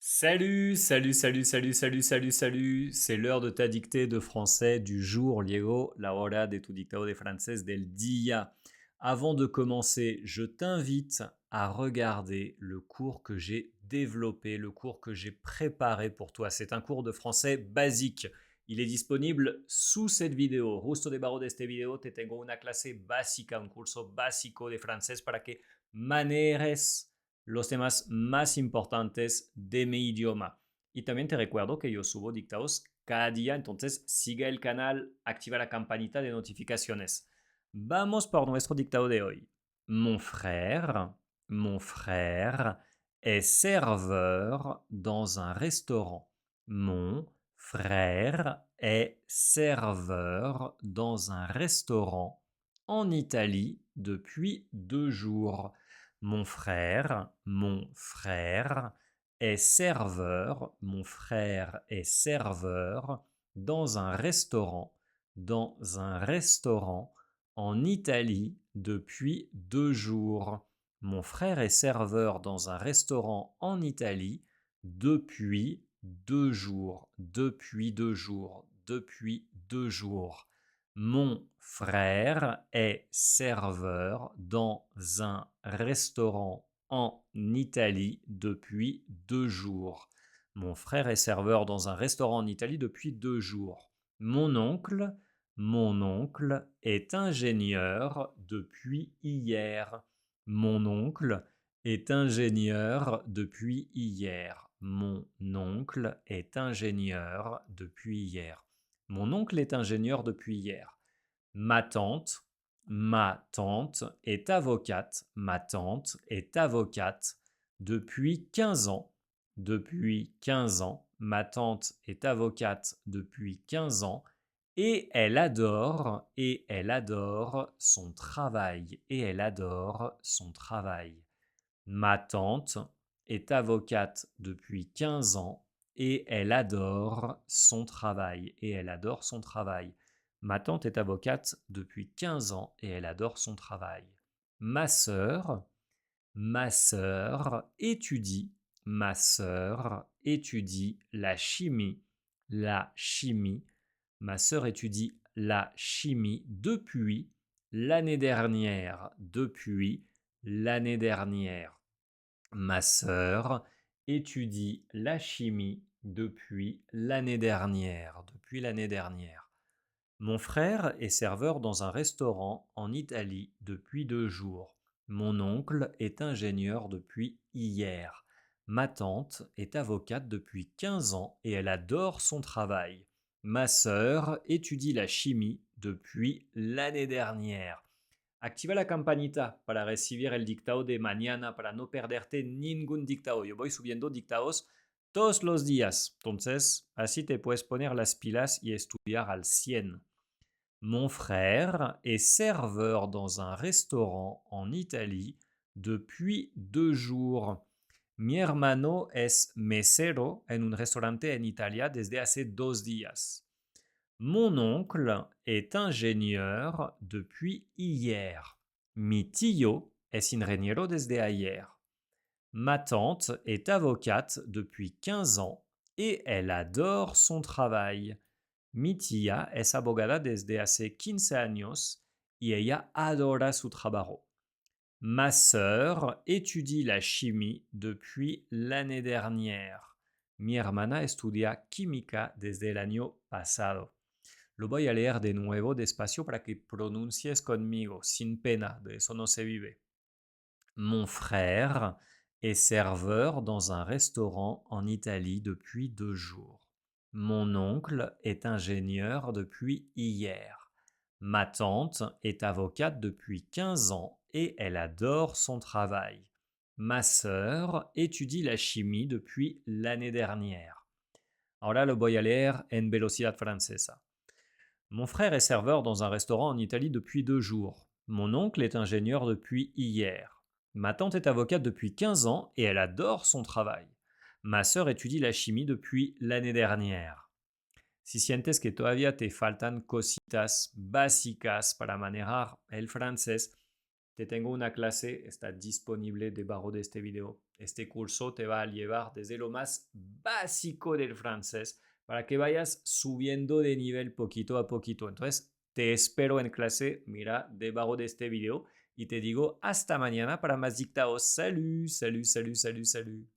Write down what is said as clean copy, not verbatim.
Salut, c'est l'heure de ta dictée de français du jour, Diego, la hora de tu dictado de francés del día. Avant de commencer, je t'invite à regarder le cours que j'ai développé, le cours que j'ai préparé pour toi. C'est un cours de français basique. Il est disponible sous cette vidéo. Justo debajo de este video te tengo una clase básica, un curso básico de francés para que manejes los temas más importantes de mi idioma. Y también te recuerdo que yo subo dictados cada día, entonces sigue el canal, activa la campanita de notificaciones. Vamos por nuestro dictado de hoy. Mon frère est serveur dans un restaurant. Mon frère est serveur dans un restaurant en Italie depuis 2 jours. Mon frère est serveur, dans un restaurant en Italie depuis 2 jours. Mon frère est serveur dans un restaurant en Italie depuis 2 jours. Depuis 2 jours. Mon frère est serveur dans un restaurant en Italie depuis 2 jours. Mon frère est serveur dans un restaurant en Italie depuis 2 jours. Mon oncle est ingénieur depuis hier. Mon oncle est ingénieur depuis hier. Mon oncle est ingénieur depuis hier. Mon oncle est ingénieur depuis hier. Ma tante est avocate. Ma tante est avocate depuis 15 ans. Depuis 15 ans. Ma tante est avocate depuis 15 ans. Et elle adore son travail. Ma tante est avocate depuis 15 ans et elle adore son travail. Ma tante est avocate depuis 15 ans et elle adore son travail. Ma sœur étudie. Ma sœur étudie la chimie. Ma sœur étudie la chimie depuis l'année dernière. Ma sœur étudie la chimie depuis l'année dernière. Mon frère est serveur dans un restaurant en Italie depuis 2 jours. Mon oncle est ingénieur depuis hier. Ma tante est avocate depuis 15 ans et elle adore son travail. Ma sœur étudie la chimie depuis l'année dernière. Activa la campanita para recibir el dictado de mañana, para no perderte ningún dictado. Yo voy subiendo dictados todos los días. Entonces, así te puedes poner las pilas y estudiar al 100. Mon frère est serveur dans un restaurant en Italie depuis 2 jours. Mi hermano es mesero en un restaurante en Italia desde hace 2 días. Mon oncle est ingénieur depuis hier. Mi tío es ingeniero desde ayer. Ma tante est avocate depuis 15 ans et elle adore son travail. Mi tía es abogada desde hace 15 años y ella adora su trabajo. Ma sœur étudie la chimie depuis l'année dernière. Mi hermana estudia química desde el año pasado. Lo voy a leer de nuevo despacio para que pronuncies conmigo, sin pena, de eso no se vive. Mon frère est serveur dans un restaurant en Italie depuis 2 jours. Mon oncle est ingénieur depuis hier. Ma tante est avocate depuis 15 ans et elle adore son travail. Ma sœur étudie la chimie depuis l'année dernière. Ahora lo voy a leer en velocidad francesa. Mon frère est serveur dans un restaurant en Italie depuis 2 jours. Mon oncle est ingénieur depuis hier. Ma tante est avocate depuis 15 ans et elle adore son travail. Ma sœur étudie la chimie depuis l'année dernière. Si sientes que todavía te faltan cositas básicas para manejar el francés, te tengo una clase, está disponible debajo de este video. Este curso te va a llevar desde lo más básico del francés para que vayas subiendo de nivel poquito a poquito. Entonces, te espero en clase, mira debajo de este video y te digo hasta mañana para más dictados. Salut, salut, salut, salut, salut.